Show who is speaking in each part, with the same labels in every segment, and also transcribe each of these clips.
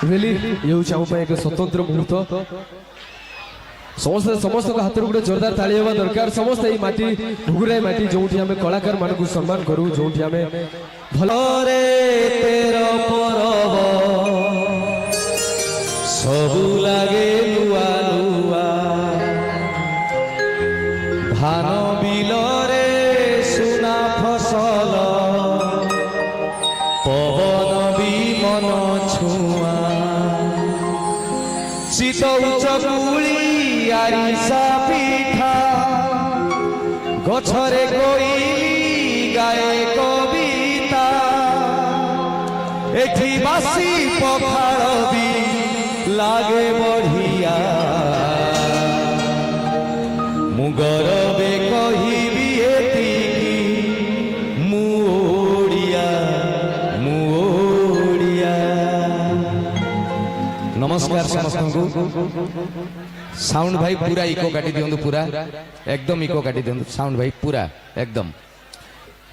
Speaker 1: Really ये एक स्वतंत्र मुहूर्त समस्त समस्त हाथ गोटे जोरदार ताली होगा दरकार समस्त ये माटी भुगुराई माटी जो आम कलाकार मान सम्मान करूँ जो आम भलरे तेरो परब सबु लागे लुआ लुआ धान बिलरे सुना फसल पवन भी मन छुआ शीतल चकुली आरिसा पिठा गछरे कोई गाए कविता एठी बासी पखाड़ भी लागे बढ़िया मु गरबे कहिबी एतिकी मु ओडिया नमस्कार समस्त को साउंड भाई पूरा इको काटी दियंतु पूरा एकदम इको काटी दियंतु साउंड भाई पूरा एकदम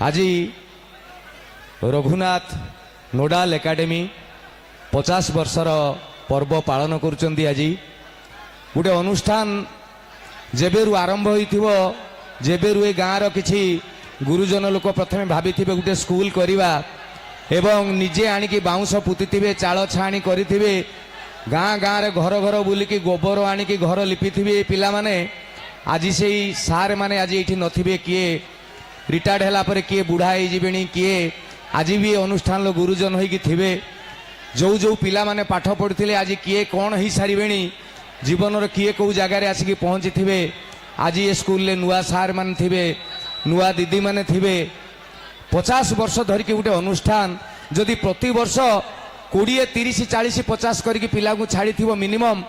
Speaker 1: आज रघुनाथ नोडाल एकाडेमी 50 वर्षर पर्व पालन करुचंदी आज गोटे अनुष्ठान जेबेरु आरंभ होइथिबो जेबेरु ए गाँव किछि गुरुजन लोक प्रथमे भाबिथिबे गोटे स्कूल करिवा एवं निजे आनिकी बाउंस पुतिथिबे चाଳ छाणी करिथिबे गाँ गाँ रे घर घर बुलिकी गोबर आनिकी घर लिपिथिबे पिला माने आज से सार माने आज एठी नथिबे किए रिटायर्ड हैला परे किए बुढ़ा हो जीवेणी किए आज भी अनुष्ठान लो गुरुजन होइकी थिबे जो जो पिला माने पाठ पढ़ुथिले आज किए कौन हो सारिबेणी जीवन रो किए को जगार आसिकी पहुँची थिबे आज ये स्कूल ले नुआ सार मान थिबे नुआ दीदी माने थिबे 50 वर्ष धरिकी गोटे अनुष्ठान जदि प्रति वर्ष 20 30 40 50 करके पिला को छाड़ी थी मिनिमम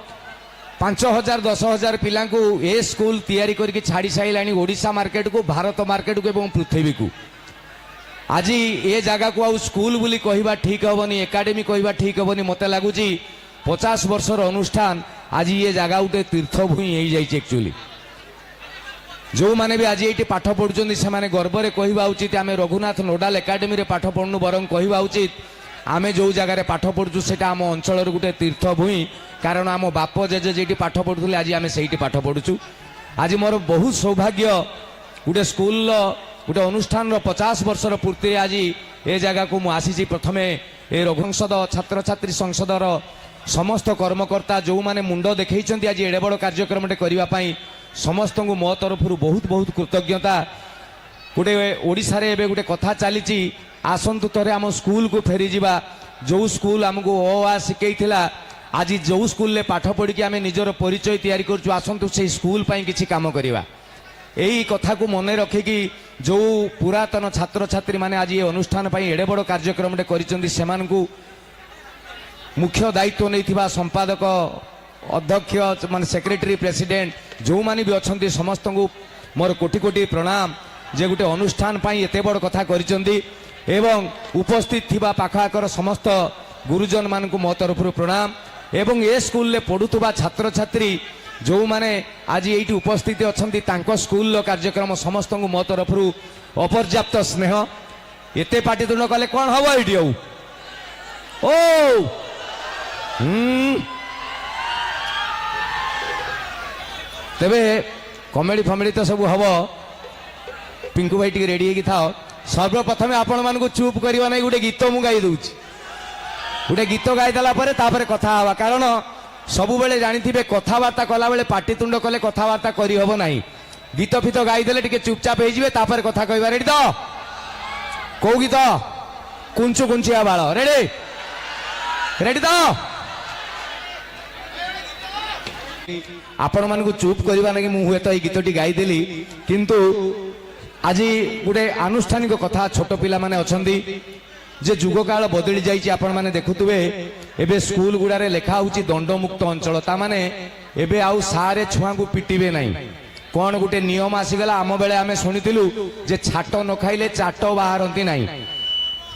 Speaker 1: 5000 10,000 पिला को ए स्कूल तैयारी करके छाड़ी साइलानी ओडिशा मार्केट को भारत मार्केट को एवं पृथ्वी को आज ए जगह को आउ स्कूल बोली कहवा ठीक हेनी एकाडेमी कहवा ठीक हेनी मत लगुच 50 वर्षर अनुष्ठान आज ये जगह गोटे तीर्थभूमि हो जाए एक्चुअली जो मैंने भी आज ये पाठ पढ़ुं से गर्व में कहवा उचित आम रघुनाथ नोडाल एकाडेमी पाठ पढ़नु बरं कहवा उचित आमे जो जगार पाठ पढ़ुँ से आम अंचल गोटे तीर्थभूमि कारण आम बाप जेजे जी पाठ पढ़ुले आज आम से पाठ पढ़ुचु आज मोर बहुत सौभाग्य गोटे स्कूल गोटे अनुष्ठान 50 वर्षर पूर्ति आज ए जगह को मुझे प्रथमे ए रघुवंशद छात्र छात्री संसदर समस्त कर्मकर्ता जो माने मुंड देखई आज एड़े बड़ कार्यक्रम करने समस्त को मो तरफ बहुत बहुत कृतज्ञता गोटे ओडिशा रे एबे गोटे कथा चली आसतु थे आम स्कूल को फेरी जावा जो स्कूल आमको अ शिखईला आज जो स्कूल ले पाठ पढ़ी आम निजर परिचय तैयारी करूँ आसतु से स्कूल पाई किसी काम करवा यही कथा को मन रखिकी जो पुरातन छात्र छात्री माने आज ये अनुष्ठान पाई एड़े बड़ कार्यक्रम कर मुख्य दायित्व नहीं संपादक अध्यक्ष मान सेक्रेटरी प्रेसिडेंट जो माने भी अच्छा समस्त को मोर कोटि कोटि प्रणाम जे गोटे अनुष्ठान पाई एते बड़ कथा करिसेंती एवं उपस्थित थिबा पाखाकर समस्त गुरुजन मान को मो तरफ प्रणाम एवं ए स्कूल ले पढ़ुवा छात्र छात्री जो माने आज ये उपस्थित अच्छा स्कूल कार्यक्रम समस्त को मो तरफ अपर्याप्त स्नेह एते पाटितुंड कले कौन हम ये ओ तेबे कमेडी फमेडी तो सब हम पिंकू भाई टी रेडी था सर्वप्रथम आपण मान को चुप करवा नहीं गोटे गीत मु गाई दूची गोटे गीत गाईदेला कथा हवा कारण सबु बेले जानी कथबार्ता कला बेले पाटितुंड कले कथबार्ता करी हबो नाही गीत फित गाईदेले टिके चुपचाप हो जिवे तापर कथा कहबा रेडी तो को गीत कुंचु कुंचिया बाळ रेडी रेडी तो आपण मान को चुप करवा नहीं मु हुए तो ये गीतटी गाईदेली किंतु आज गोटे आनुष्ठानिक कथा छोट पिला माने अछंदी जे जुग काल बदली जाइए आपण माने देखुतुबे एबे स्कूल गुड़ारे लिखा होची दंडमुक्त अंचल ता माने एबे आउ सारे छुआ को पिटिबे नहीं कौन गोटे नियम आसीगला आम बेले आमे सुनिथिलु जे छाट न खाइले चाट बाहरंती नहीं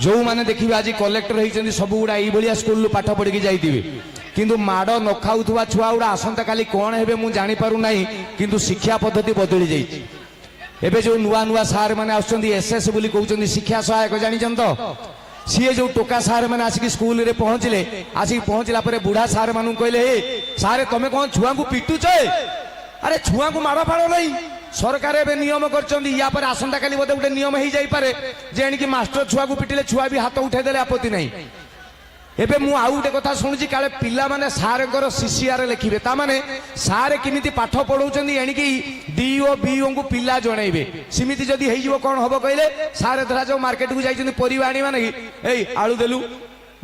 Speaker 1: जो माने देखिबे आज कलेक्टर होइचंदी सब गुड़ा एई भलिया स्कूल पाठ पढ़ी की जाइथिबे किंतु माड़ न खाउथुवा छुआ गुड़ा आसंता काली कौन हेबे मु जानि पारु नाही किंतु शिक्षा पद्धति बदली जाइछि एबे जो नुआ नुआ सार माने आउछंदी एसएस बोली कहउछंदी शिक्षा सहायक जानिछन तो सीए जो टोका सार मैंने आसिक स्कूल रे पहुंचले आसिक पहुंचला पर बुढ़ा सार मानू कहले हे सारे तमे कौन छुआ को पिटुच अरे छुआ को माड़ फाड़ नहीं सरकार एवं नियम कर आसंता काली बोधे गोटे नियम हो जापे जे कि मास्टर छुआ को पिटिले छुआ भी हाथ उठेदेले आपत्ति नहीं एबे मु आउ गोटे कथा शुणुची काले पिला माने सार सीसीआर लिखिबे ता माने सार किमिति पाठ पढ़ौचंदी एणिकी डीओ बीओ को पिला जणैबे सिमिति जदी हेइ जिवो कोन हबो कहले सार धरा जो मार्केट को जाइछंदी परिवा आनी माने एई आलू देलु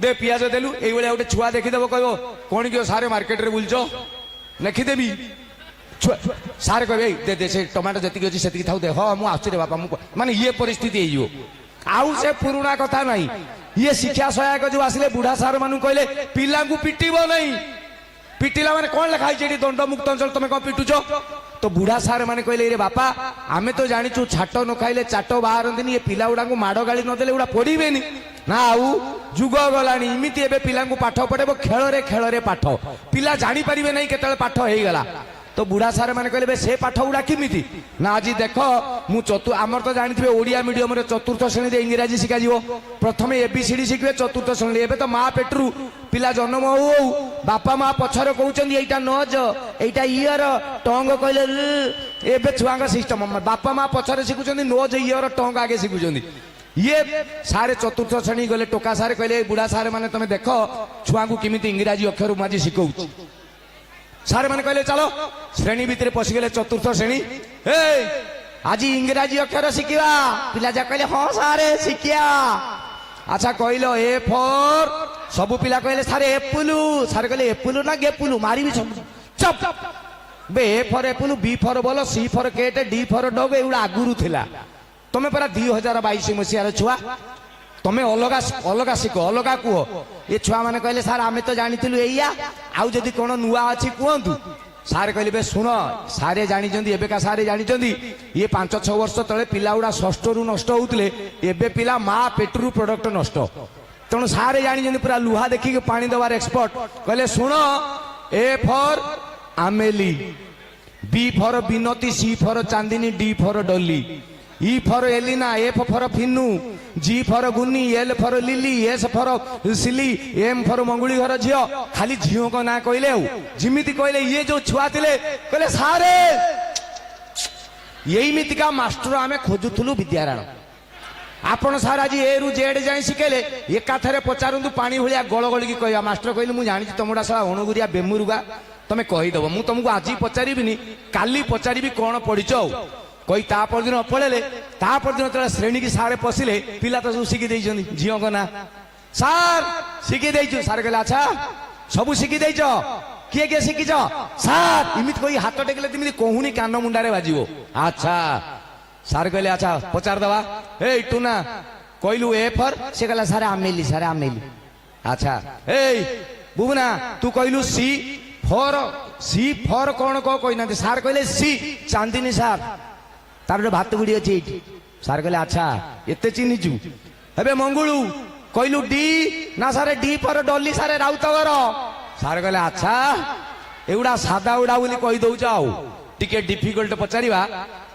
Speaker 1: दे पियाज देलु एई बेले गोटे छुआ देखि देबो कहबो कोन कियो सारे मार्केट रे बुलचो लिखि देबी सार कहबे दे दे से टमाटो जति अछि सेति थाउ दे हो मु आछी रे बापा मु माने ये परिस्थिति हेइ जिवो आउ से पुराना कथा नहीं ये शिक्षा सहायक जो आसिले बुढ़ा सार मानू कहले पिला को पिटिबो नहीं पिटिला माने कोन लिखा है दंड मुक्त अंचल तुम कौन पिटुच तो बुढ़ा सार माने कहले रे बापा आमे तो जानिचु छाट न खाइले चाट बाहरंदिनी ये पिला गुडा को माड़ गाली न देले गुडा पढ़िबेनी ना आउ जुग गलानी इमिति एबे पिला को पाठ पढ़ेबो खेल रे पाठ पिला जानि परिबे नहीं केतले पाठ हेइ गला तो बुढ़ा सार मैंने कहले से पाठ गुड़ा किमिति ना आज देख मु आमर तो जानते ओडिया मीडियम रे चतुर्थ श्रेणी इंग्राजी शिखा प्रथम एबीसीडी शिखे चतुर्थ श्रेणी एबे तो माँ पेटरू पिला जन्म हो बापा माँ पछर कहते यहीटा नज यहीटा इयर टंग कहले एबे छुआ सिस्टम बापा माँ पछर शिखुं नज इयर टंग आगे शिखुं ये सारे चतुर्थ श्रेणी गले टोका सारे कहले बुढ़ा सारे माने तुम देख छुआ को किमिति इंग्राजी अक्षर मुझे शिखौ सारे मैंने कहले चलो श्रेणी भितर पशिगले चतुर्थ श्रेणी आज इंग्राजी अक्षर शिखा पिला जा कहले हाँ सारे शिखिया अच्छा कहलो ए फॉर सबु पिला कहले सारे एपुलु सारे कहले एपुलु ना गेपुलु मारी भी सब चप बे A for apple B for ball C for cat D for dog एउडा आगुरु थिला तमे परा 2022 मसिया छुआ तमे अलगा अलगा शिख अलगा कुह ये छुआ मैंने कहले सार आमे तो जानिथिलु एइया आउ जदी कोन नुआ अछि कुहंतु सारे कहले बे सुन सारे जानिचंदी एबेका सारे जानिचंदी ये 5-6 वर्ष तले पिला गुडा षष्ठ रु नष्ट होउतले एबे पिला मा पेटरू प्रोडक्ट नष्ट तेणु सारे जानिचंदी पूरा लुहा देखि पानी दवार एक्सपर्ट कहले सुन A for Ameli B for Binati C for Chandini D for Dolly E for Elina F for Finnu G for Gunni L for Lily S for Sili M for Manguli घर झियो खाली झियो को ना कहले जिमिति कहले ये जो छुआ थिले कहले सारे यही मितिका मास्टर आमे खोजुथुलु विद्यारायण आपण सार आज ए रु जेड जाई शिखेले एकाथरे पचारंतु पानी भलिया गळगळी की कहया मास्टर कहले मु जानि तमडा साला अणुगुरिया बेमुरुगा तमे कहि दबो मु तुमको आज पचारिबिनी काली पचारिबी कोन पढिचौ कोई तापर दिन पढ़ेले तापर दिन तो श्रेणी की सारे पशिले पिला तो सब शिखी देइछन झियो को ना सार शिखी देइछु सार कहला अच्छा सब शिखी देइछ किए किए शिखीछ सार इमित कोई हाथ टेकले तिमिति कोहुनी कान मुंडारे बाजिबो अच्छा सार कहले अच्छा पचार दवा ए टुना कहलु ए फॉर से कहला सारे आमेली अच्छा ए बुबना तू कहलु सी फॉर कौन को कोई ना सार कहले सी चांदिनी सार तार भात गुड़ी अच्छी सार कहले अच्छा एते चिन्हिचु एबे मंगुलू कहलु डी ना सारे डी फॉर डॉली सारे राउतगर सार कहले अच्छा एउडा सादा उडा बोली कहि दउ जाओ टिके डिफिकल्ट पचारिबा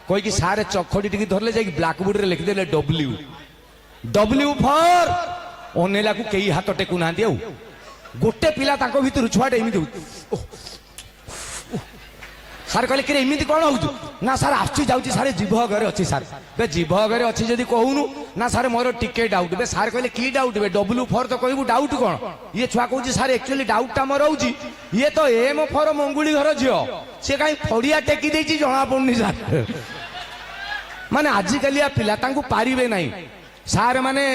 Speaker 1: कोई कि सारे चखडी टिके धरले जाई ब्लैक बोर्ड रे लिखि देले डब्ल्यू फॉर ओनेला को केही हाथ टेकु नांती आउ गोटे पिला ताको भितर छुआटे एमिति सार कहले कि एमिति कौन हो ना सार आसुची जाउची सारे जीभ घरे अच्छी सार बे जीभ घरे अच्छी जदि कहूनु ना सारे मोर टिके डाउट बे सार कहले की डाउट बे डब्ल्यू फॉर तो कहबू डाउट कौन ये छुआ कहूची सार एक्चुअली डाउट टा मोर होची ये तो एम फॉर मंगुली घर झियो से काई फड़िया टेकी देची जणा पड़नी सार माने आजिकालिया पिला तांकु पारिबे नाही सार माने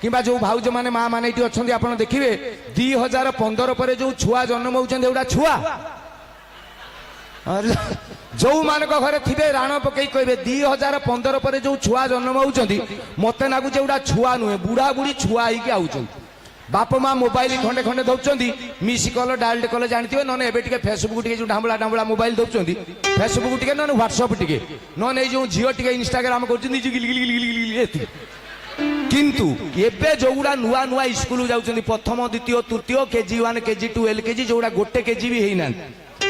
Speaker 1: किबा जो भाउज माने माँ माने इटी अछंदी आपण देखिबे 2015 पर जो छुआ जन्म होउछन एउडा छुआ जो मान घरे थे राण पकई कहे 2015 पर जो छुआ जन्म होती मत लगुच एगुड़ा छुआ नुहे बुढ़ा बुढ़ी छुआ ही बाप माँ मोबाइल खंडे खंडे दौरान मिस कल डायल कले जानते ना एवं फेसबुक टे ढांबला ढांबला मोबाइल दौरान फेसबुक टे ना ह्वाट्सअप टे ना जो झील टे इंस्टाग्राम कर किंतु एबे जोगुड़ा नुआ नुआ स्कूल जाउछन्ती प्रथम द्वितीय तृतीय केजी 1 केजी 2 एलकेजी जोगुड़ा गोटे केजी भी हेना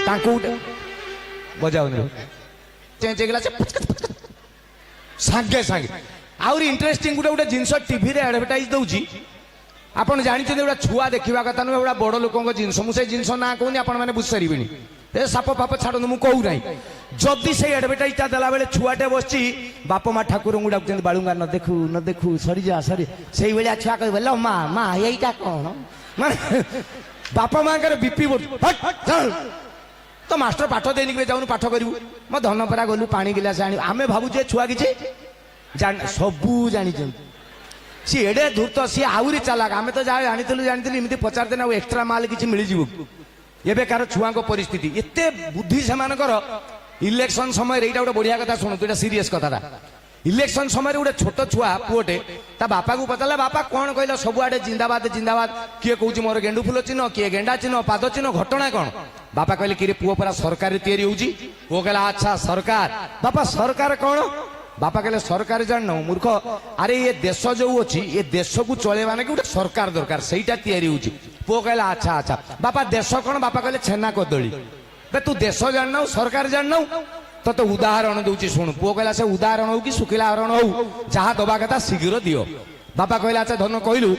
Speaker 1: तांको बजाओ चेंज गला सागे सागे आउरी इंटरेस्टिंग गोटे गोटे जिनस टीवी रे एडवर्टाइज दउची ଆପଣ ଜାଣିଛନ୍ତି ଗୋଟେ ଛୁଆ ଦେଖିବା କଥା ନୁହେଁ, ଗୋଟେ ବଡ଼ ଲୋକଙ୍କ ଜିନିଷ। ମୁଁ ସେଇ ଜିନିଷ ନାଁ କହୁନି, ଆପଣମାନେ ବୁଝିପାରିବେନି। ଏ ସାପ ଫାପ ଛାଡ଼ନ୍ତୁ, ମୁଁ କହୁ ନାହିଁ। ଯଦି ସେଇ ଆଡଭର୍ଟାଇଜଟା ଦେଲା ବେଳେ ଛୁଆଟେ ବସିଛି, ବାପ ମା ଠାକୁରଙ୍କୁ ଡାକୁଛନ୍ତି ବାଳୁଙ୍ଗା ନ ଦେଖୁ ନ ଦେଖୁ ସରିଯା ସରି, ସେଇଭଳିଆ ଛୁଆ କହିବ ଲ ମା ମା ଏଇଟା କଣ, ମାନେ ବାପା ମାଙ୍କର ବିପି ତ ମାଷ୍ଟର ପାଠ ଦେଇନି ଯାଉନୁ ପାଠ କରିବୁ, ମୋ ଧନ ପରା ଗଲୁ ପାଣି ଗିଲାସ ଆଣିବୁ। ଆମେ ଭାବୁଛେ ଛୁଆ କିଛି ସବୁ ଜାଣିଛନ୍ତି। ସିଏ ଏଡେ ଧୂର୍ତ୍ତ, ସିଏ ଆହୁରି ଚାଲାକ। ଆମେ ତ ଯାହା ଜାଣିଥିଲୁ ଏମିତି ପଚାରିଦେଲେ ଆଉ ଏକ୍ସଟ୍ରା ମାଲ କିଛି ମିଳିଯିବ। ଏବେକାର ଛୁଆଙ୍କ ପରିସ୍ଥିତି ଏତେ ବୁଦ୍ଧି ସେମାନଙ୍କର। ଇଲେକ୍ସନ ସମୟରେ ଏଇଟା ଗୋଟେ ବଢିଆ କଥା, ଶୁଣନ୍ତୁ, ଏଇଟା ସିରିୟସ କଥାଟା। ଇଲେକ୍ସନ ସମୟରେ ଗୋଟେ ଛୋଟ ଛୁଆ ପୁଅଟେ ତା ବାପାକୁ ପଚାରିଲା, ବାପା କଣ କହିଲ ସବୁଆଡେ ଜିନ୍ଦାବାଦ ଜିନ୍ଦାବାଦ, କିଏ କହୁଛି ମୋର ଗେଣ୍ଡୁ ଫୁଲ ଚିହ୍ନ, କିଏ ଗେଣ୍ଡା ଚିହ୍ନ, ପାଦ ଚିହ୍ନ, ଘଟଣା କଣ? ବାପା କହିଲେ କିରେ ପୁଅ ପରା ସରକାର ତିଆରି ହଉଛି। ପୁଅ କହିଲା ଆଚ୍ଛା ସରକାର। ବାପା ସରକାର କଣ? ବାପା କହିଲେ ସରକାର ଜାଣିନ ମୂର୍ଖ, ଆରେ ଏ ଦେଶ ଯୋଉ ଅଛି ଏ ଦେଶକୁ ଚଳେଇବା ନାକି ଗୋଟେ ସରକାର ଦରକାର, ସେଇଟା ତିଆରି ହଉଛି। ପୁଅ କହିଲା ଆଚ୍ଛା ଆଚ୍ଛା। ବାପା ଦେଶ କଣ? ବାପା କହିଲେ ଛେନା କଦଳୀ। ତୁ ଦେଶ ଜାଣିନାଉ ସରକାର ଜାଣିନାଉ, ତତେ ଉଦାହରଣ ଦଉଛି ଶୁଣୁ। ପୁଅ କହିଲା ସେ ଉଦାହରଣ ହଉ କି ଶୁଖିଲା ହରଣ ହଉ, ଯାହା ଦବା କଥା ଶୀଘ୍ର ଦିଅ। ବାପା କହିଲା ଆଚ୍ଛା ଧନ କହିଲୁ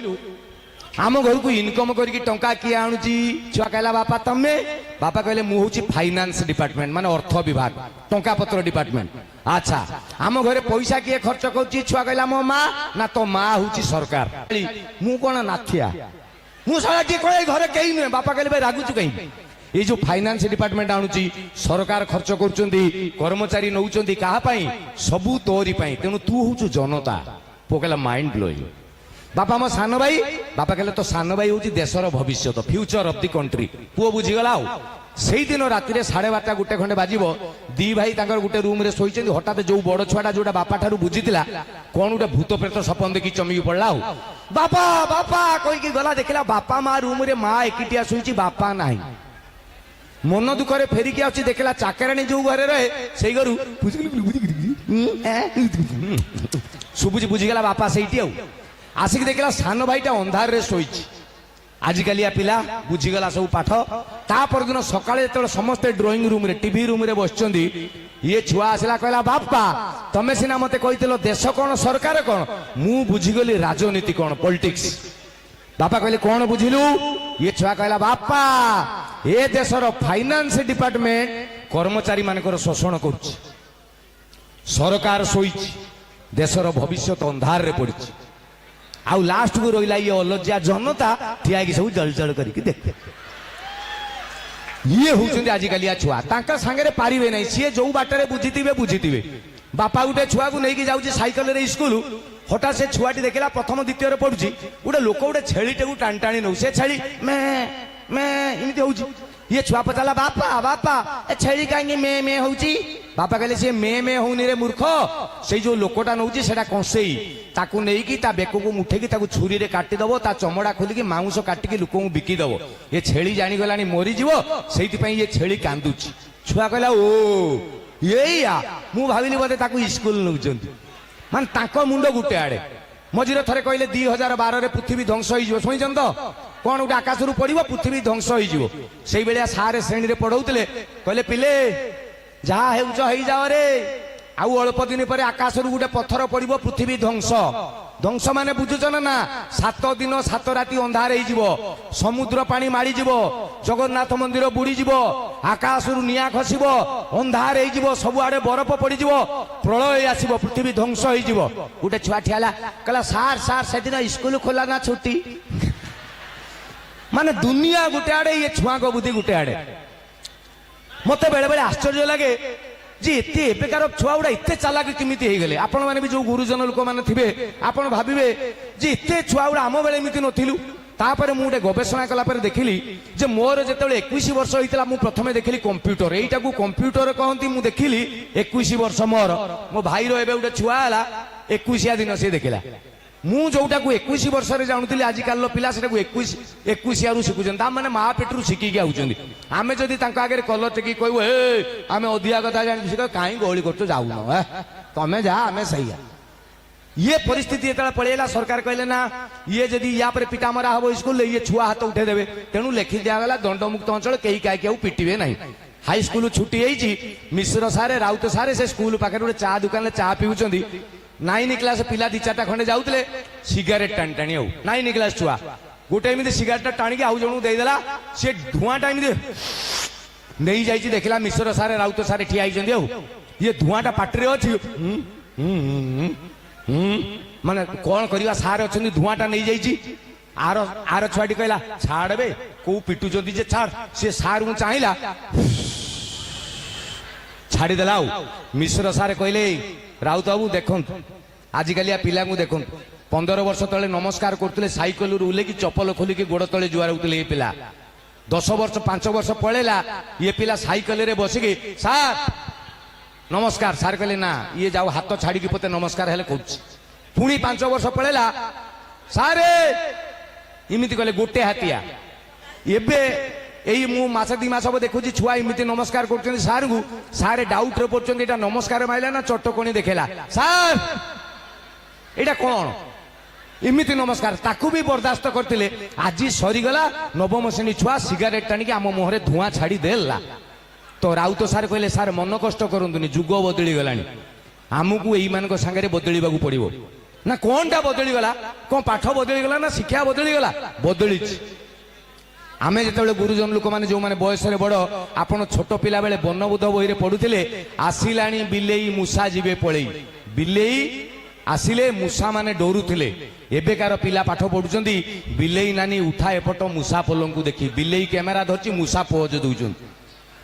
Speaker 1: ଆମ ଘରକୁ ଇନକମ କରିକି ଟଙ୍କା କିଏ ଆଣୁଛି? ଛୁଆ କହିଲା ବାପା ତମେ। ବାପା କହିଲେ ମୁଁ ହଉଛି ଫାଇନାନ୍ସ ଡିପାର୍ଟମେଣ୍ଟ, ମାନେ ଅର୍ଥ ବିଭାଗ, ଟଙ୍କା ପତ୍ର ଡିପାର୍ଟମେଣ୍ଟ। ଆଚ୍ଛା ଆମ ଘରେ ପଇସା କିଏ ଖର୍ଚ୍ଚ କରୁଛି? ଛୁଆ କହିଲା ମୋ ମା। ନା ତୋ ମା ହଉଛି ସରକାର। ମୁଁ କଣ ନାଥିଆ? ମୁଁ ସାରା କିଏ କହେ ଘରେ କେହି ନୁହେଁ। ବାପା କହିଲେ ଭାଇ ରାଗୁଛୁ କାହିଁକି? এই যে ফাইনান্স ডিপার্টমেন্ট আনুছি সরকার খরচ করছেন, কর্মচারী নৌছেন কাহা পাই? সবু তোরি পাই, তেণু তু হচ্ছু জনতা। পুଅ କହିଲା মাইন্ড ব্লোইং। বাপা ମୋ ସାନ ଭାଇ? ବାପା କହିଲେ ତ ସାନ ଭାଇ ହଉଛି ଦେଶର ଭବିଷ୍ୟତ, ଫ୍ୟୁଚର ଅଫ ଦି କଣ୍ଟ୍ରି। ପୁଅ ବୁଝିଗଲା। ଆଉ ସେଇଦିନ ରାତିରେ 12:30 ଗୋଟେ ଖଣ୍ଡେ ବାଜିବ, ଦି ଭାଇ ତାଙ୍କର ଗୋଟେ ରୁମରେ ଶୋଇଛନ୍ତି। ହଠାତ୍ ଯୋଉ ବଡ ଛୁଆଟା ଯୋଉଟା ବାପା ଠାରୁ ବୁଝିଥିଲା କଣ ଗୋଟେ ଭୂତ ପ୍ରେତ ସପନ ଦେଖି ଚମକି ପଡିଲା। ଆଉ ବାପା ବାପା କହିକି ଗଲା, ଦେଖିଲା ବାପା ମା ରୁମରେ, ମା ଏକିଟିଆ ଶୋଇଛି, ବାପା ନାହିଁ। ମନ ଦୁଃଖରେ ଫେରିକି ଆସୁଛି, ଦେଖିଲା ଚାକରାଣୀ ଯୋଉ ଘରେ ରହେ ସେଇ ଘରୁ ଶୁଭୁଛି, ବୁଝିଗଲା ବାପା ସେଇଠି। ଆଉ ଆସିକି ଦେଖିଲା ସାନ ଭାଇଟା ଅନ୍ଧାରରେ ଶୋଇଛି। ଆଜିକାଲିଆ ପିଲା ବୁଝିଗଲା ସବୁ ପାଠ। ତା ପରଦିନ ସକାଳେ ଯେତେବେଳେ ସମସ୍ତେ ଡ୍ରଇଂ ରୁମରେ, ଟିଭି ରୁମରେ ବସିଛନ୍ତି, ଇଏ ଛୁଆ ଆସିଲା କହିଲା ବାପା ତମେ ସିନା ମତେ କହିଥିଲ ଦେଶ କଣ ସରକାର କଣ, ମୁଁ ବୁଝିଗଲି ରାଜନୀତି କଣ, ପଲିଟିକ୍ସ। ବାପା କହିଲେ କଣ ବୁଝିଲୁ? ଇଏ ଛୁଆ କହିଲା ବାପା ଏ ଦେଶର ଫାଇନାନ୍ସ ଡିପାର୍ଟମେଣ୍ଟ କର୍ମଚାରୀ ମାନଙ୍କର ଶୋଷଣ କରୁଛି, ସରକାର ଶୋଇଛି, ଦେଶର ଭବିଷ୍ୟତ ଅନ୍ଧାରରେ ପଡିଛି, ଆଉ ଲାଷ୍ଟକୁ ରହିଲା ଇଏ ଅଲଜ୍ୟା ଜନତା ଠିଆ ହେଇକି ସବୁ ଜଳଜଳ କରିକି ଦେଖେ। ଇଏ ହଉଛନ୍ତି ଆଜିକାଲିଆ ଛୁଆ, ତାଙ୍କ ସାଙ୍ଗରେ ପାରିବେ ନାହିଁ। ସିଏ ଯୋଉ ବାଟରେ ବୁଝିଥିବେ ବୁଝିଥିବେ। ବାପା ଗୋଟେ ଛୁଆକୁ ନେଇକି ଯାଉଛି ସାଇକେଲରେ ସ୍କୁଲ, ହଠାତ୍ ସେ ଛୁଆଟି ଦେଖିଲା ପ୍ରଥମ ଦ୍ୱିତୀୟରେ ପଢୁଛି, ଗୋଟେ ଲୋକ ଗୋଟେ ଛେଳିଟାକୁ ଟାଣି ଟାଣି ନଉ, ସେ ଛେଳି ମେ ମେ ଏମିତି ହଉଛି। ଇଏ ଛୁଆ ପଚାରିଲା ବାପା ବାପା ଏ ଛେଳି କାହିଁକି ମେ ମେ ହଉଛି? ବାପା କହିଲେ ସିଏ ମେ ମେ ହଉନି ରେ ମୂର୍ଖ, ସେଇ ଯୋଉ ଲୋକଟା ନଉଛି ସେଟା କଂସେଇ, ତାକୁ ନେଇକି ତା ବେକକୁ ମୁଠେଇକି ତାକୁ ଛୁରୀରେ କାଟିଦବ, ତା ଚମଡା ଖୋଲିକି ମାଉଁସ କାଟିକି ଲୋକଙ୍କୁ ବିକିଦବ। ଏ ଛେଳି ଜାଣିଗଲାଣି ମରିଯିବ, ସେଇଥିପାଇଁ ଇଏ ଛେଳି କାନ୍ଦୁଛି। ଛୁଆ କହିଲା ଓ ଏଇଆ, ମୁଁ ଭାବିଲି ବୋଧେ ତାକୁ ସ୍କୁଲ ନଉଛନ୍ତି। ମାନେ ତାଙ୍କ ମୁଣ୍ଡ ଗୋଟେ ଆଡେ। ମଝିରେ ଥରେ କହିଲେ 2012ରେ ପୃଥିବୀ ଧ୍ୱଂସ ହେଇଯିବ, ଶୁଣିଛନ୍ତି ତ? କଣ ଗୋଟେ ଆକାଶରୁ ପଡିବ, ପୃଥିବୀ ଧ୍ୱଂସ ହେଇଯିବ। ସେଇଭଳିଆ ସାରେ ଶ୍ରେଣୀରେ ପଢଉଥିଲେ, କହିଲେ ପିଲେ ଯାହା ହେଉଛ ହେଇଯାଅ ରେ, ଆଉ ଅଳ୍ପ ଦିନ ପରେ ଆକାଶରୁ ଗୋଟେ ପଥର ପଡିବ, ପୃଥିବୀ ଧ୍ୱଂସ। ଧ୍ୱଂସ ମାନେ ବୁଝୁଛ ନା? 7 ଦିନ 7 ରାତି ଅନ୍ଧାର ହେଇଯିବ, ସମୁଦ୍ର ପାଣି ମାଡ଼ିଯିବ, ଜଗନ୍ନାଥ ମନ୍ଦିର ବୁଡିଯିବ, ଆକାଶରୁ ନିଆଁ ଖସିବ, ଅନ୍ଧାର ହେଇଯିବ, ସବୁଆଡେ ବରଫ ପଡିଯିବ, ପ୍ରଳୟ ଆସିବ, ପୃଥିବୀ ଧ୍ୱଂସ ହେଇଯିବ। ଗୋଟେ ଛୁଆ ଠିଆ ହେଲା କହିଲା ସାର୍ ସାର୍ ସେଦିନ ସ୍କୁଲ ଖୋଲା ନା ଛୁଟି? ମାନେ ଦୁନିଆ ଗୋଟେ ଆଡେ, ଇଏ ଛୁଆଙ୍କ ବୁଦ୍ଧି ଗୋଟେ ଆଡେ। ମତେ ବେଳେ ବେଳେ ଆଶ୍ଚର୍ଯ୍ୟ ଲାଗେ ଯେ ଏତେ ଏବେକାର ଛୁଆ ଗୁଡା ଏତେ ଚାଲାକ କେମିତି ହେଇଗଲେ। ଆପଣ ମାନେ ବି ଯୋଉ ଗୁରୁଜନ ଲୋକମାନେ ଥିବେ, ଆପଣ ଭାବିବେ ଯେ ଏତେ ଛୁଆ ଗୁଡା ଆମ ବେଳେ ଏମିତି ନଥିଲୁ। ତାପରେ ମୁଁ ଗୋଟେ ଗବେଷଣା କଲା ପରେ ଦେଖିଲି ଯେ ମୋର ଯେତେବେଳେ 21 ବର୍ଷ ହେଇଥିଲା, ମୁଁ ପ୍ରଥମେ ଦେଖିଲି କମ୍ପ୍ୟୁଟର, ଏଇଟାକୁ କମ୍ପ୍ୟୁଟର କହନ୍ତି। ମୁଁ ଦେଖିଲି 21 ବର୍ଷ ମୋର, ମୋ ଭାଇର ଏବେ ଗୋଟେ ଛୁଆ ହେଲା 21 ଦିନ ସିଏ ଦେଖିଲା। ମୁଁ ଯୋଉଟାକୁ 21 ବର୍ଷରେ ଜାଣୁଥିଲି, ଆଜିକାଲିର ପିଲା ସେଟାକୁ 21ରୁ ଶିଖୁଛନ୍ତି। ତା ମାନେ ମା ପେଟରୁ ଶିଖିକି ଆଉଛନ୍ତି। ଆମେ ଯଦି ତାଙ୍କ ଆଗରେ କଲର ଟେକି କହିବୁ ଏ ଆମେ ଅଧିକା କଥା ଜାଣିଛୁ, ସେ କାହିଁ ଗହଳି କରୁଛୁ ଯାଉନ, ତମେ ଯା ଆମେ ସେଇଆ। ଇଏ ପରିସ୍ଥିତି ଯେତେବେଳେ ପଳେଇଲା, ସରକାର କହିଲେ ନା ଇଏ ଯଦି ୟା ପରେ ପିଟା ମରା ହବ ସ୍କୁଲରେ, ଇଏ ଛୁଆ ହାତ ଉଠେଇଦେବେ। ତେଣୁ ଲେଖି ଦିଆଗଲା ଦଣ୍ଡମୁକ୍ତ ଅଞ୍ଚଳ, କେହି କାହିଁକି ଆଉ ପିଟିବେ ନାହିଁ। ହାଇସ୍କୁଲ ଛୁଟି ହେଇଛି, ମିଶ୍ର ସାରେ ରାଉତ ସାରେ ସେ ସ୍କୁଲ ପାଖରେ ଗୋଟେ ଚା ଦୋକାନରେ ଚା ପିଉଛନ୍ତି। नाइन क्लास पिला दी चार्टा खंडे जाऊले सिगारेट टाणी टाणी आउ नाइन क्लास छुआ गोटे एमती सिगारेट टाणिकी आउ जन देदेला सी धूआटा एमती नहीं जाइए देखला मिश्र सारे राउत सारे ठिया आउ ये धूआटा पाटे अच्छी माने कौन करवा सार अच्छा धूआटा नहीं जाइए आर आर छुआटी कहला छाड़ बे को पिटुंट जे छाड़ सी सार को चाहिला छाड़देला मिश्र सारे कहले राउत बाबू देखु आजिकल पिला देखु 15 वर्ष तले नमस्कार करते साइकल ओह्ल कि चपल खोलिकी गोड़ तले जुआर होते ये पिला 10 वर्ष 5 वर्ष पड़ेला ये पिला साइकल रे बसिकी सार नमस्कार सार कहले ना ये जाओ हाथ छाड़ी पोते नमस्कार हेले कह पुणी 5 वर्ष पड़ेला सारे इमिति कहले गोटे हाथिया एबे यही मु मास 2 मास हम देखुची छुआ इमिति नमस्कार कर सार को सारे डाउट रे पड़छन एटा नमस्कार माइला ना चटकोणी देखेला सार एटा कौन इमिति नमस्कार ताकू भी बर्दाश्त करते आज सरीगला नवम श्रेणी छुआ सिगारेट टाणिकी आम मुहरे धूआं छाड़ी देला तो राउत सार कहले सार मन कष्ट करंतुनी जुग बदली गलानी आमको यही मानक सांगे बदलिबाकू पड़िबो ना कौनटा बदली गला कौन पाठ बदली गला ना शिक्षा बदली गला बदली आमे जेतेबेले गुरुजन लोक माने जो माने बयस रे बड़ आपण छोट पिला बेले बनबोध बही रे पढुथिले आसिलाणी बिलेई मूसा जीवे पळेई बिलेई आसिले मूसा माने डरुथिले एबेकार पिला पाठ पढुचंदी बिलेई नानी उठा एपट मूसा पलंकु देखि बिलेई कैमेरा धरची मूसा पोज दउचन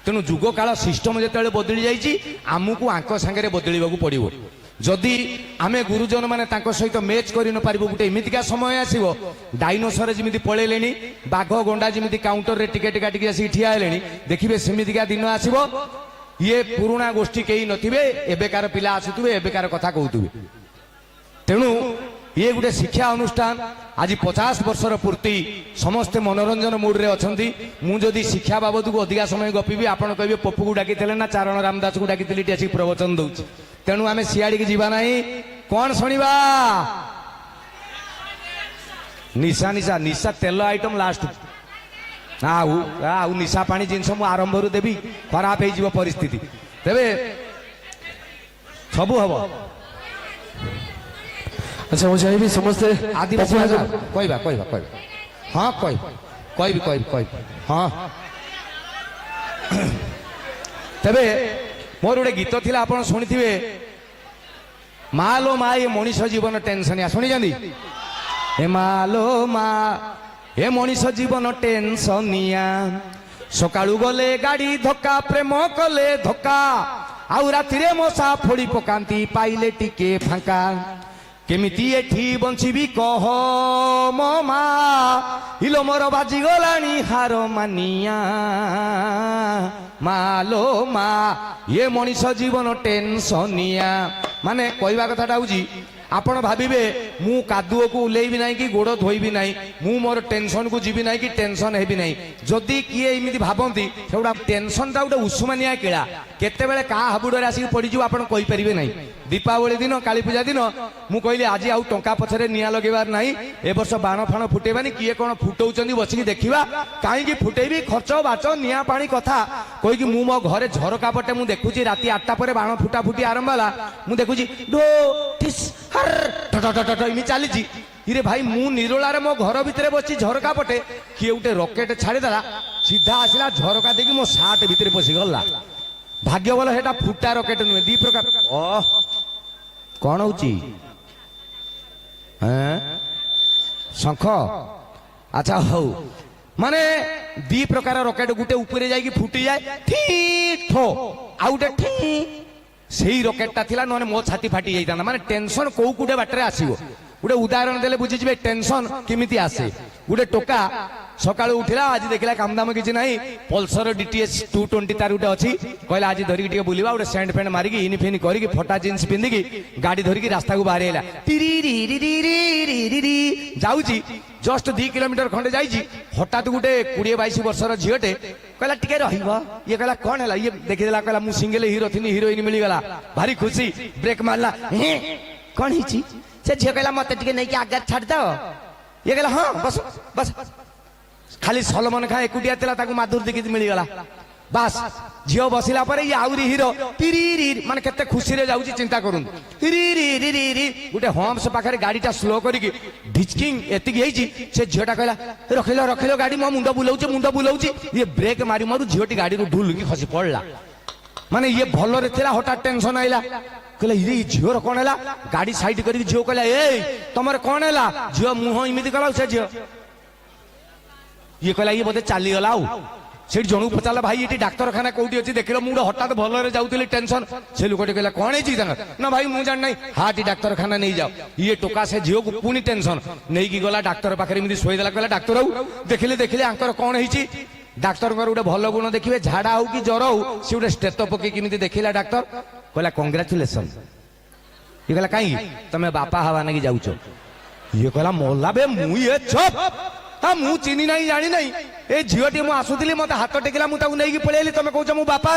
Speaker 1: तेणु जुग काल सिस्टम जेतेबेले बदली जाइछि आमको आंक सांगे बदलिबाकू पड़िबो जदि आमे गुरुजन माने तांको सहित मैच करि न पारिबो गुटे एमितिका समय आसीबो डायनोसर जिमिति पळेलेनी बाघ गोंडा जिमिति काउंटर रे टिकेट काटिकी आसी ठिया हेलेनी देखिबे सेमितिका दिन आसीबो ये पुराणा गोष्ठी केही नथिबे एबेकार पिला आसुतबे एबेकार कथा कहउतबे तेणु ये गोटे शिक्षा अनुष्ठान आज 50 वर्षर पूर्ति समस्ते मनोरंजन मूड रे अछंती मु जदि शिक्षा बाबद को अधिका समय गपिबी आपण कहबे पप्पू को डाकिथिले ना चारण रामदास को डाकिथिले टी आसी प्रवचन दउछ तेणु आमे सियाड़ी की जीवा नहीं कौन शुणा निशा निशा निशा तेल आइटम लास्ट आउ आउ निशा पानी जिनस मु आरंभ रु देबी खराब हे जीव परिस्थिति तेबे सबु हबो
Speaker 2: अच्छा मुझे चाहिए समस्ते
Speaker 1: आदिवासी भाषा कहबा कहबा कहबा हां कहबी हां तेबे मोर गोटे गीत थिला आपण शुणिथिबे मालो मा ये मनीष जीवन टेंशनिया शुणी जानी ए मालो मा ए मनीष जीवन टेंशनिया सकाळु गले गाड़ी धक्का प्रेम कले धक्का आउ रातिरे मशा फोड़ी पकांती पाइले टिके फांका केमिति एठी बंचिबी कह मो मा इलो मोर बाजी गलानी हार मानिया मालो मा ये मनीष जीवन टेंशनिया माने कहवा कथाटा होची आपण भाबिबे मु कादुओ को उलेइबी नाही कि गोड़ धोइबी नाही मु मोर टेंशन को जीबी नाही कि टेंशन हेबी नाही जदि किए इमिति भाबंती सेउडा टेंशन ता उडा उस्मानिया केळा केतेबेले का हाबुडरे आसी पड़ी जिवो आपण कहि परिबे नाही दीपावली दिन काली पूजा दिन मु कहली आज आउ टंका पछरे निया लगेबार नाही ए वर्ष बाण फाण फुटेबानी किए कोन फुटौचंदी बसिकी देखिबा काहे कि फुटेबी खर्च बाच निया पानी कथा कहि कि मु मो घरे झरका पटे मु देखुची राती 8टा परे बाण फुटा फुटी आरंभ होला मु देखुची डो ठिस हर टटटट इमी चली इरे भाई मु निरोला रे मो घर भितरे बसी झरका पटे किए उठे रॉकेट छाड़ी देला सीधा आसिला झरका देखि मो सार्ट भितरे पसी गला भाग्य बोल हेटा फुटा रॉकेट नुहे दी प्रकार ओ कौन होची हैं शंख अच्छा हो माने दी प्रकार रॉकेट गुटे ऊपर जाई फुटी जाए ठीक ठो आउटे ठीक सेही रॉकेटटा थिला नने मो छाती फाटी जाइता माने टेंशन को कुडे बाटरे आसीबो गुटे उदाहरण देले बुझी जिवे टेंशन केमिति आसे गुटे टोका सकाळ उठिला आज देखिला काम दाम किछि नाही पल्सर डीटीएस 220 तार गुटे अछि कहला आज धरिकी टिके बुलिबा गुटे सेंड फेंड मारिकी इनि फेनि करिकी फटा जींस पिंदिकी गाड़ी धरिकी रास्ता को बाहर आइला टिरी री री री री री जाउची जस्ट 2 किलोमीटर खंडे जाइची हठात गुटे 20-22 वर्षर झियोटे कहला टिके रहिबो ये कहला कोन हला ये देखि देला कहला मु सिंगल हीरो थिनी हीरोइन मिली गला भारी खुशी ब्रेक मारला कोन हिची से झियो कहला मते टिके नै कि आगे छाड़ दो ये कहला हां बस बस खाली सलमान खान एकुटिया तिला ताकू माधुर देखि मिली गला बास झील बसिला पर ये आउरी हिरो तिरी माने केते खुशी रे जाउची चिंता करूँ गोटे हम्स पाखे गाड़ीटा स्लो करिकी ढिचकिंग एतिक हेची से झीलटा कहला रखिलो रखिलो गाड़ी मो मुंड बुलाउची ये ब्रेक मारी मारू झीलटी गाड़ी ढुल की खसी पड़ला माने ये भल रे थिला हठात टेंशन आइला कहले ये झीवर कौन है गाड़ी साइड कर झील कहला ए तुम कौन है झील मुह इमिति कला से झील ये कहला ये बोधे चली गला से जन पचारा भाई ये डाक्तरखाना कौटी अच्छी देख मुझे हठात भल जाऊली टेंशन से लोक कहला कौन है ना भाई मुझे जान हाँ टी डाक्तरखाना नहीं जाओ ये टोका से झील को पुणी टेंशन नहीं गला डाक्तर पाखे शोदेला कहला डाक्तर देखिले देखिले आंकर कौन है डाक्तर गोटे भल गुण देखिए झाड़ा हो कि ज्वर हो सी गोटे स्टेट पकई देखला डाक्तर कहला कंग्राचुलेसन ये कहला कहीं तमें बापा हवा ना जाऊच ये कहला मोला बे मुझे चप हाँ मु चिनी ना जानी ना ए झीलटी मुझे आसुली मत हाथ टेकिला मुझे नहीं पलैली तुम कौच मो बापा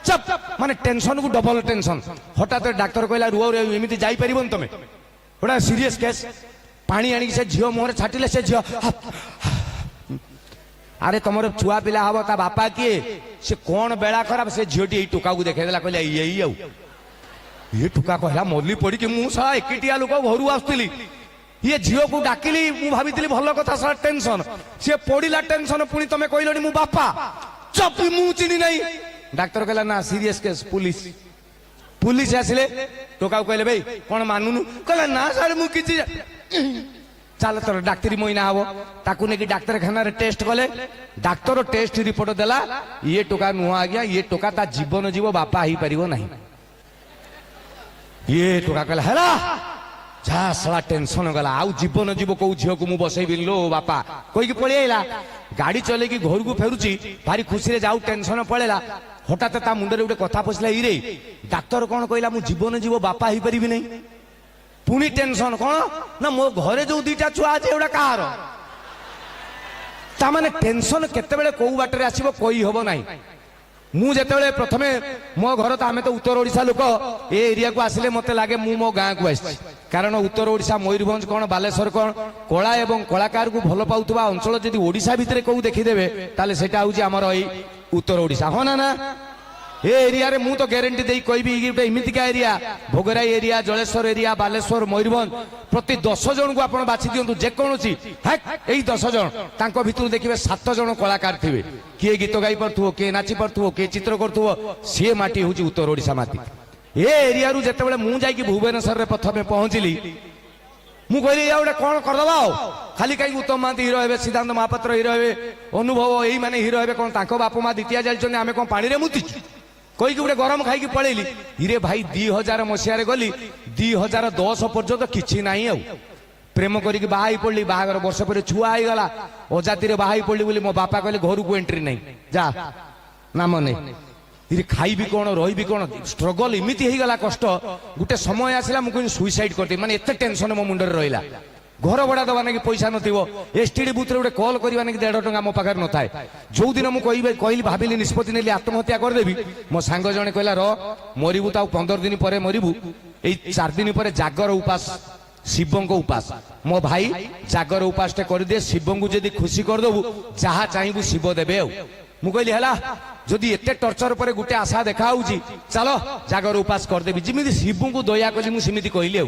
Speaker 1: चप माने टेंशन को डबल टेंशन हठात डाक्तर कहला रुह एमती जापर तुम गोटा सीरीयस केस पानी आनिक से झील मुहर छाटिले से झील अरे तुम छुआ पिला हम ता बापा किए से कौन बेड़ा खराब से झीलटी टुका को देखला कहला ये टुका कहला मल्ली पड़ी कि मुझा एकिटिया लोक घर आसुली ये झील को डाकिली मु भाभी भल कथा सारा टेंशन सी पड़ा टेंशन पुणी तुम कहल मु बापा चप मु चिनी नहीं डाक्तर कहला ना सीरीयस केस पुलिस पुलिस आसिले टोका कहले भाई कौन मानुनु कहला ना सर मु किछि चल तोर डाक्तरी महीना हम ताकू नहीं डाक्तरखाना टेस्ट कले डाक्तर टेस्ट रिपोर्ट देला ये टोका नुह आज्ञा ये टोका ता जीवन जीव बापा ही पारिबो नहीं ये टोका कहला हैला जा साला टेंशन गला आउ जीवन जीव कौ झील को मु बसैबी लो बापा कहीकि पलि आइला गाड़ी चलेकी घर को फेरुची भारी खुशी रे जाऊ टेंशन पड़ेला हठात ता मुंडे गोटे कथा पशिला इरे डाक्तर कौन कहला मु जीवन जीव बापा ही पारिबी नहीं पुणी टेंशन कौन ना मो घरे जो दीटा छुआ आज एवढा कहार तामाने टेंशन केतेबेले कोउ बाटरे आसीबो कोई हबो नाही मु जेतेबेले प्रथमे मो घर तो आमे तो उत्तर ओडिसा लोक ए एरिया को आसिले मते लागे मु मो गां को आसी कारण उत्तर ओडिसा मयूरभंज कौन बालेश्वर कौन कला एवं कलाकार को भल पाउथबा अंचल जदि ओडिसा भितरे कोउ देखि देबे ताले सेटा होउची हमर एई उत्तर ओडिसा हो ना ए एरिया रे मु तो ग्यारंटी देई कहबी गोटे इमितिका area Bhograi area Jaleswar area Baleswar Mayurbhanj प्रति 10 जन को आपण बाछि दियंतु जेकोसी एई 10 जन तांको भितरु देखिबे 7 जन कलाकार थिबे किए गीत गाई परथुवो किए नाची परथुवो किए चित्र करथुवो से माटी होची उत्तर ओडिसा माटी ए एरिया रु जेतेबेले मु जाई कि भुवनेश्वर रे प्रथमे पहुंचली मु कहली या गोटे कौन करदबा खाली कहीं उत्तम महांती हिरो हे सिद्धांत महापात्र हिरो हे अनुभव यही माने हिरो हे कौन तांको बाप माँ द्वितीय जाइछन आमे कौन पानी रे मुतिचु कहीकि गोटे गरम खाई पलैली हिरे भाई 2000 मसीह गली 2010 पर्यंत किछि नाही प्रेम करिक बाहाई पड़ली बाहागर वर्ष पर छुआ गला अजाति रे बाहाई पड़ली बोली मो बापा कहले घर को एंट्री नहीं जा नाम नहीं हिरे खाइबी कौन रही कौन स्ट्रगल इमिति हो गला कष्ट गोटे समय आसला मुझे सुइसाइड करते माने एते टेंशन मो मुंडे रहिला घर भड़ा दबा ना कि पैसा नथिबो एसटीडी बुथ रे गोटे कॉल करबा ना कि 1.5 टंका मो पाखर न थाए जो दिन मु कहली भाबिली निष्पत्ति नेली आत्महत्या कर देबी मो सांग जने कहला र मरिबु ता 15 दिन परे मरिबु एई 4 दिन परे जागर उपास शिवंग उपास मो भाई जागर उपास टे कर दे शिवंग जदी खुशी कर दबु जहा चाहिबु शिव देबे मु कहली हला जदि एते टर्चर परे गुटे आशा देखा होउची चलो जागर उपास कर देबी जिमिति शिवंग दया कली मु सिमिति कहली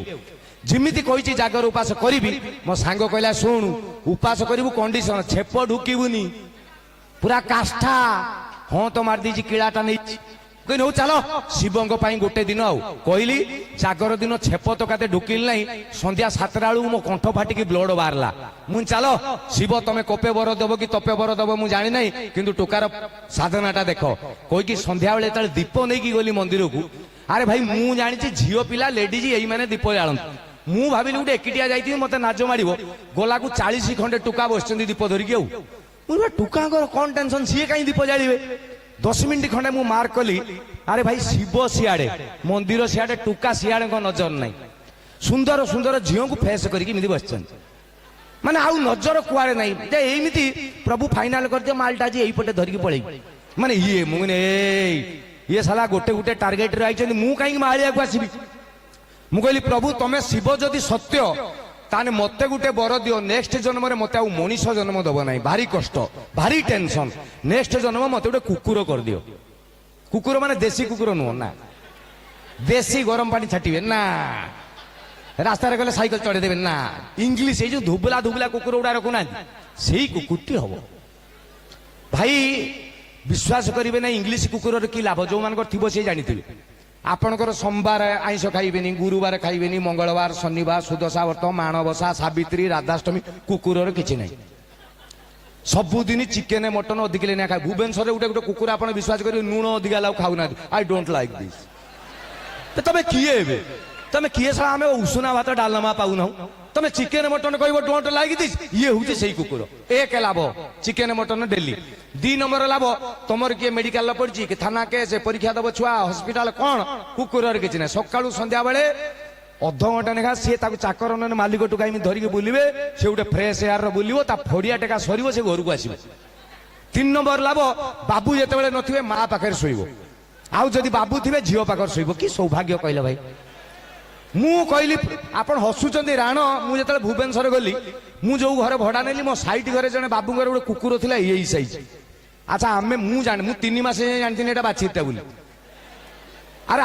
Speaker 1: जिमिति कहिची जागर उपास करिबी मो सांग कहला सुन उपास करिबु कंडीशन छेप ढुकिबुनी पूरा काष्ठा हाँ तो मार दीची किलाटा नहीं कहनी हो चलो शिवंग गोटे दिन आउ कहली जागर दिन छेप तो काते ढुकिल नहीं संध्या 7टा बेलू मो कंठ फाटिकी ब्लड बाहरला मु चलो शिव तमे कोपे बर दब कि तपे बर दब मु जानी नहीं किंतु टोकार साधनाटा देख कहीकि संध्या बेले तले दीप नहीं की गली मंदिर को अरे भाई मु जानी झील पिला लेडीज यही मैंने दीप जालत मु भाविली गोटे एकिटिया जाइए मत नाच मारिबो गोला को 40 खंडे टुका बस दीप धरिकी टुका कौन टेंशन सी कहीं दीप जालिबे 10 मिनिट खंडे मु मार्क कली अरे भाई शिव सियाड़े मंदिर सियाड़े टुका सियाड़े नजर नहीं सुंदर सुंदर झील को फेस करके बस माने आउ नजर कुआड़े नहीं एमती प्रभु फाइनाल कर दियो मालटा जी एपटे धरिकी पड़े माने ये मुझे ये साला गोटे गोटे टार्गेट रे आइछन मु कहीं मालिया को आसीबी मु कहली प्रभु तमे शिव जदि सत्य ତାହେଲେ ମତେ ଗୋଟେ ବର ଦିଅ, ନେକ୍ସଟ ଜନ୍ମରେ ମତେ ଆଉ ମଣିଷ ଜନ୍ମ ଦବ ନାହିଁ, ଭାରି କଷ୍ଟ, ଭାରି ଟେନସନ। ନେକ୍ସଟ ଜନ୍ମ ମତେ ଗୋଟେ କୁକୁର କରିଦିଅ। କୁକୁର ମାନେ ଦେଶୀ କୁକୁର ନୁହଁ ନା, ଦେଶୀ ଗରମ ପାଣି ଛାଟିବେ ନା, ରାସ୍ତାରେ ଗଲେ ସାଇକେଲ ଚଢେଇ ଦେବେ ନା, ଇଂଲିଶ ଏଇ ଯୋଉ ଧୁବୁଲା ଧୁବୁଲା କୁକୁର ଗୁଡା ରଖୁନାହାନ୍ତି, ସେଇ କୁକୁରଟି ହବ। ଭାଇ ବିଶ୍ୱାସ କରିବେ ନା, ଇଂଲିଶ କୁକୁରର କି ଲାଭ, ଯୋଉମାନଙ୍କର ଥିବ ସେ ଜାଣିଥିବେ। ଆପଣଙ୍କର ସୋମବାର ଆଇଁଷ ଖାଇବେନି, ଗୁରୁବାର ଖାଇବେନି, ମଙ୍ଗଳବାର, ଶନିବାର, ସୁଦଶା ବ୍ରତ, ମାଣବସା, ସାବିତ୍ରୀ, ରାଧାଷ୍ଟମୀ, କୁକୁରର କିଛି ନାହିଁ। ସବୁଦିନ ଚିକେନ ମଟନ ଅଧିକ ଲେଖା ଖାଏ। ଭୁବନେଶ୍ୱରରେ ଗୋଟେ ଗୋଟେ କୁକୁର ଆପଣ ବିଶ୍ୱାସ କରିବେ ଲୁଣ ଅଧିକା ଲାଉ ଖାଉନାହାନ୍ତି। I don't like this. ତମେ କିଏ ଏବେ, ତମେ କିଏ ସହ ଆମେ ଉଷୁନା ଭାତ ଡାଲମା ପାଉନାହୁଁ, ତମେ ଚିକେନ ମଟନ କହିବ ଡୋଣ୍ଟ ଲାଇକ୍ ଦିସ୍। ଇଏ ହଉଛି ସେଇ କୁକୁର। ଏକ ଲାଭ ଚିକେନ ମଟନ ଡେଲି। 2 ନମ୍ବର ଲାଭ, ତମର କିଏ ମେଡିକାଲ ପଡିଛି କି ଥାନା କେସ୍, ପରୀକ୍ଷା ଦବ ଛୁଆ, ହସ୍ପିଟାଲ, କଣ କୁକୁରର କିଛି ନାହିଁ। ସକାଳୁ ସନ୍ଧ୍ୟା ବେଳେ ଅଧଘଣ୍ଟା ଲେଖା ସିଏ ତାକୁ ଚାକର ନହେଲେ ମାଲିକଠୁ କାହିଁକି ଧରିକି ବୁଲିବେ, ସେ ଗୋଟେ ଫ୍ରେଶ ଏୟାର ବୁଲିବ, ତା ଫଡିଆ ଟେକା ସରିବ, ସେ ଘରକୁ ଆସିବ। 3 ନମ୍ବର ଲାଭ, ବାବୁ ଯେତେବେଳେ ନଥିବେ ମା ପାଖରେ ଶୋଇବ, ଆଉ ଯଦି ବାବୁ ଥିବେ ଝିଅ ପାଖରେ ଶୋଇବ। କି ସୌଭାଗ୍ୟ କହିଲ ଭାଇ। ମୁଁ କହିଲି, ଆପଣ ହସୁଛନ୍ତି ରାଣ, ମୁଁ ଯେତେବେଳେ ଭୁବନେଶ୍ୱର ଗଲି, ମୁଁ ଯୋଉ ଘରେ ଭଡା ନେଲି, ମୋ ସାଇଟ୍ ଘରେ ଜଣେ ବାବୁଙ୍କର ଗୋଟେ କୁକୁର ଥିଲା ଏଇ ସାଇଜ। ଆଚ୍ଛା ମୁଁ 3 ମାସ ଜାଣିଥିଲି ଏଟା ବାଛିଟା ବୋଲି। ଆରେ